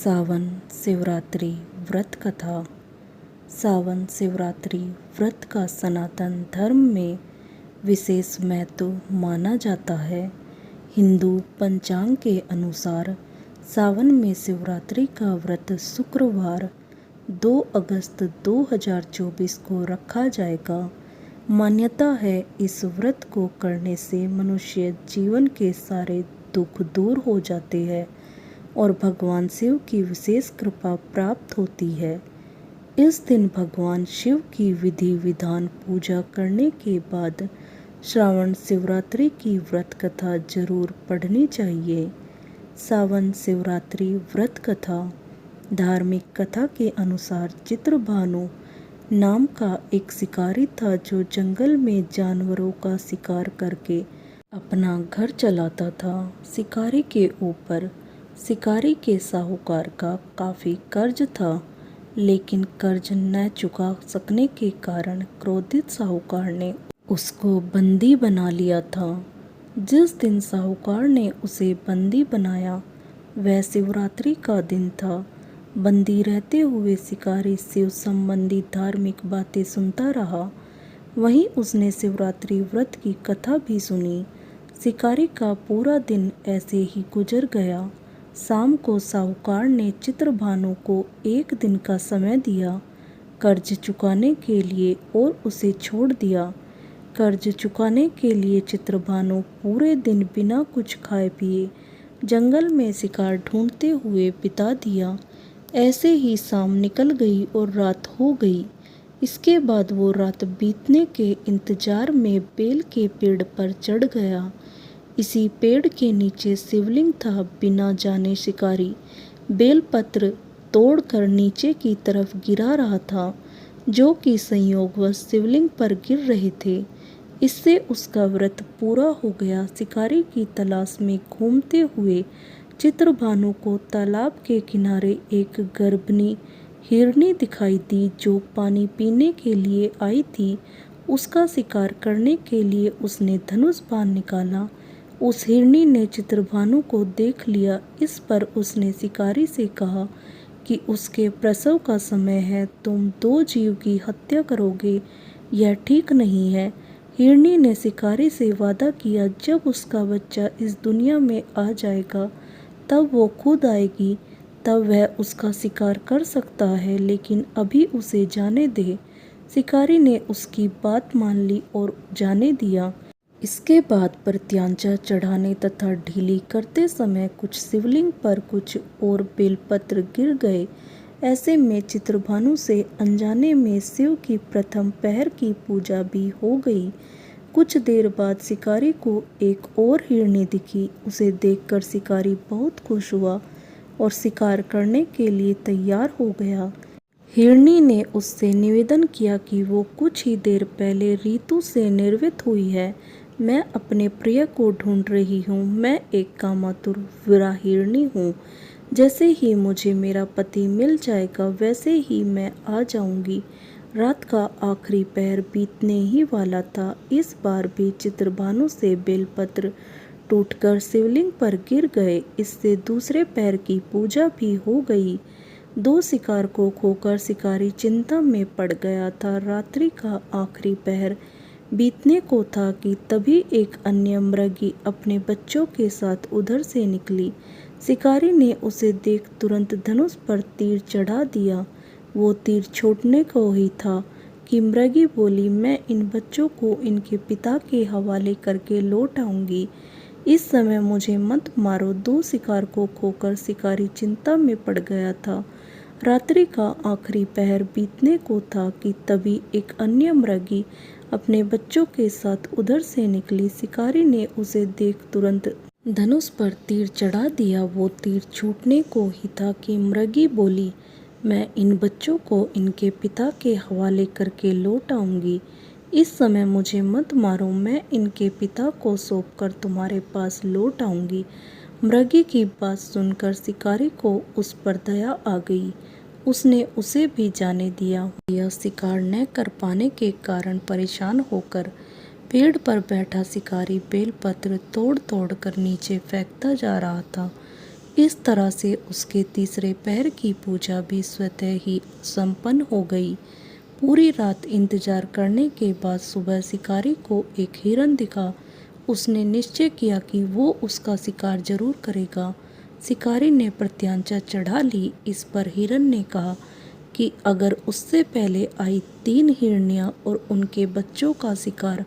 सावन शिवरात्रि व्रत कथा। सावन शिवरात्रि व्रत का सनातन धर्म में विशेष महत्व माना जाता है। हिंदू पंचांग के अनुसार सावन में शिवरात्रि का व्रत शुक्रवार 2 अगस्त 2024 को रखा जाएगा। मान्यता है इस व्रत को करने से मनुष्य जीवन के सारे दुख दूर हो जाते हैं और भगवान शिव की विशेष कृपा प्राप्त होती है। इस दिन भगवान शिव की विधि विधान पूजा करने के बाद श्रावण शिवरात्रि की व्रत कथा जरूर पढ़नी चाहिए। सावन शिवरात्रि व्रत कथा। धार्मिक कथा के अनुसार चित्रभानु नाम का एक शिकारी था जो जंगल में जानवरों का शिकार करके अपना घर चलाता था। शिकारी के ऊपर शिकारी के साहूकार का काफ़ी कर्ज था, लेकिन कर्ज न चुका सकने के कारण क्रोधित साहूकार ने उसको बंदी बना लिया था। जिस दिन साहूकार ने उसे बंदी बनाया वह शिवरात्रि का दिन था। बंदी रहते हुए शिकारी शिव संबंधी धार्मिक बातें सुनता रहा। वहीं उसने शिवरात्रि व्रत की कथा भी सुनी। शिकारी का पूरा दिन ऐसे ही गुजर गया। शाम को साहूकार ने चित्रभानु को 1 दिन का समय दिया कर्ज चुकाने के लिए और उसे छोड़ दिया। कर्ज चुकाने के लिए चित्रभानु पूरे दिन बिना कुछ खाए पिए जंगल में शिकार ढूंढते हुए बिता दिया। ऐसे ही शाम निकल गई और रात हो गई। इसके बाद वो रात बीतने के इंतजार में बेल के पेड़ पर चढ़ गया। इसी पेड़ के नीचे शिवलिंग था। बिना जाने शिकारी बेलपत्र तोड़कर नीचे की तरफ गिरा रहा था, जो कि संयोगवश शिवलिंग पर गिर रहे थे। इससे उसका व्रत पूरा हो गया। शिकारी की तलाश में घूमते हुए चित्रभानु को तालाब के किनारे एक गर्भनी हिरनी दिखाई दी जो पानी पीने के लिए आई थी। उसका शिकार करने के लिए उसने धनुष बाण निकाला। उस हिरनी ने चित्रभानु को देख लिया। इस पर उसने शिकारी से कहा कि उसके प्रसव का समय है, तुम 2 जीव की हत्या करोगे, यह ठीक नहीं है। हिरनी ने शिकारी से वादा किया जब उसका बच्चा इस दुनिया में आ जाएगा तब वो खुद आएगी, तब वह उसका शिकार कर सकता है, लेकिन अभी उसे जाने दे। शिकारी ने उसकी बात मान ली और जाने दिया। इसके बाद प्रत्यांचा चढ़ाने तथा ढीली करते समय कुछ शिवलिंग पर कुछ और बेलपत्र गिर गए। ऐसे में चित्रभानु से अनजाने में शिव की प्रथम पहर की पूजा भी हो गई। कुछ देर बाद शिकारी को एक और हिरनी दिखी। उसे देखकर शिकारी बहुत खुश हुआ और शिकार करने के लिए तैयार हो गया। हिरनी ने उससे निवेदन किया कि वो कुछ ही देर पहले ऋतु से निर्वित हुई है। मैं अपने प्रिय को ढूंढ रही हूँ। मैं एक कामातुर वीरा हिरनी हूँ। जैसे ही मुझे मेरा पति मिल जाएगा वैसे ही मैं आ जाऊंगी। रात का आखिरी पहर बीतने ही वाला था। इस बार भी चित्रभानु से बेलपत्र टूटकर शिवलिंग पर गिर गए। इससे दूसरे पहर की पूजा भी हो गई। 2 शिकार को खोकर शिकारी चिंता में पड़ गया था। रात्रि का आखिरी पहर बीतने को था कि तभी एक अन्य मृगी अपने बच्चों के साथ उधर से निकली। शिकारी ने उसे देख तुरंत धनुष पर तीर चढ़ा दिया। वो तीर छोड़ने को ही था कि मृगी बोली, मैं इन बच्चों को इनके पिता के हवाले करके लौट आऊंगी। इस समय मुझे मत मारो। 2 शिकार को खोकर शिकारी चिंता में पड़ गया था। रात्रि का आखिरी पहर बीतने को था कि तभी एक अन्य मृगी अपने बच्चों के साथ उधर से निकली। शिकारी ने उसे देख तुरंत धनुष पर तीर चढ़ा दिया। वो तीर छूटने को ही था कि मृगी बोली, मैं इन बच्चों को इनके पिता के हवाले करके लौट आऊंगी। इस समय मुझे मत मारो। मैं इनके पिता को सौंपकर तुम्हारे पास लौट आऊंगी। मृगी की बात सुनकर शिकारी को उस पर दया आ गई। उसने उसे भी जाने दिया। यह शिकार न कर पाने के कारण परेशान होकर पेड़ पर बैठा शिकारी बेलपत्र तोड़ तोड़ कर नीचे फेंकता जा रहा था। इस तरह से उसके तीसरे पहर की पूजा भी स्वतः ही संपन्न हो गई। पूरी रात इंतजार करने के बाद सुबह शिकारी को एक हिरन दिखा। उसने निश्चय किया कि वो उसका शिकार जरूर करेगा। शिकारी ने प्रत्याशा चढ़ा ली। इस पर हिरन ने कहा कि अगर उससे पहले आई 3 हिरनियां और उनके बच्चों का शिकार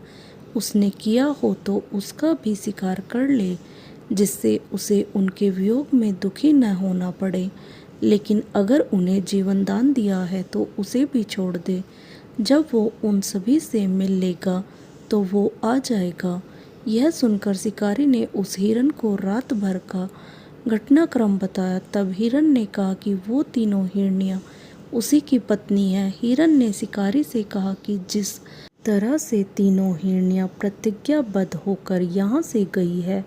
उसने किया हो तो उसका भी शिकार कर ले, जिससे उसे उनके वियोग में दुखी न होना पड़े। लेकिन अगर उन्हें जीवन दान दिया है तो उसे भी छोड़ दे। जब वो उन सभी से मिल लेगा तो वो आ जाएगा। यह सुनकर शिकारी ने उस हिरन को रात भर का घटनाक्रम बताया। तब हिरन ने कहा कि वो तीनों हिरनियां उसी की पत्नी है। हिरन ने शिकारी से कहा कि जिस तरह से तीनों हिरनियां प्रतिज्ञाबद्ध होकर यहाँ से गई है,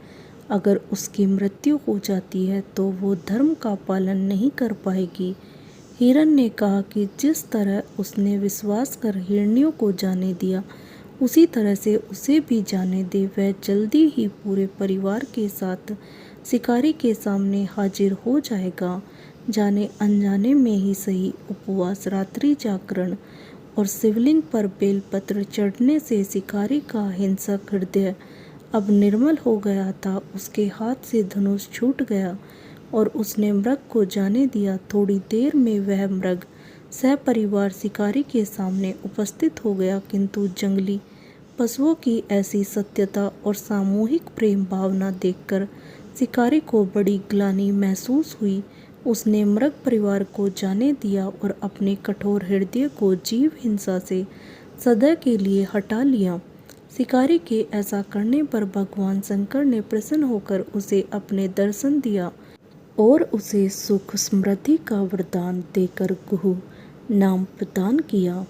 अगर उसकी मृत्यु हो जाती है तो वो धर्म का पालन नहीं कर पाएगी। हिरन ने कहा कि जिस तरह उसने विश्वास कर हिरनियों को जाने दिया, उसी तरह से उसे भी जाने दे। वह जल्दी ही पूरे परिवार के साथ शिकारी के सामने हाजिर हो जाएगा। जाने अनजाने में ही सही, उपवास, रात्रि जागरण और शिवलिंग पर बेलपत्र चढ़ने से शिकारी का हिंसक हृदय अब निर्मल हो गया था। उसके हाथ से धनुष छूट गया और उसने मृग को जाने दिया। थोड़ी देर में वह मृग सपरिवार शिकारी के सामने उपस्थित हो गया, किंतु जंगली पशुओं की ऐसी सत्यता और सामूहिक प्रेम भावना देखकर शिकारी को बड़ी ग्लानि महसूस हुई। उसने मृग परिवार को जाने दिया और अपने कठोर हृदय को जीव हिंसा से सदा के लिए हटा लिया। शिकारी के ऐसा करने पर भगवान शंकर ने प्रसन्न होकर उसे अपने दर्शन दिया और उसे सुख समृद्धि का वरदान देकर गुहु नाम प्रदान किया।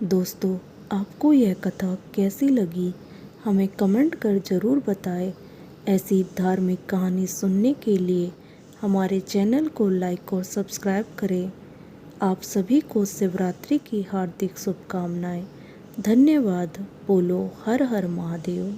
दोस्तों, आपको यह कथा कैसी लगी हमें कमेंट कर ज़रूर बताएं। ऐसी धार्मिक कहानी सुनने के लिए हमारे चैनल को लाइक और सब्सक्राइब करें। आप सभी को शिवरात्रि की हार्दिक शुभकामनाएं। धन्यवाद। बोलो हर हर महादेव।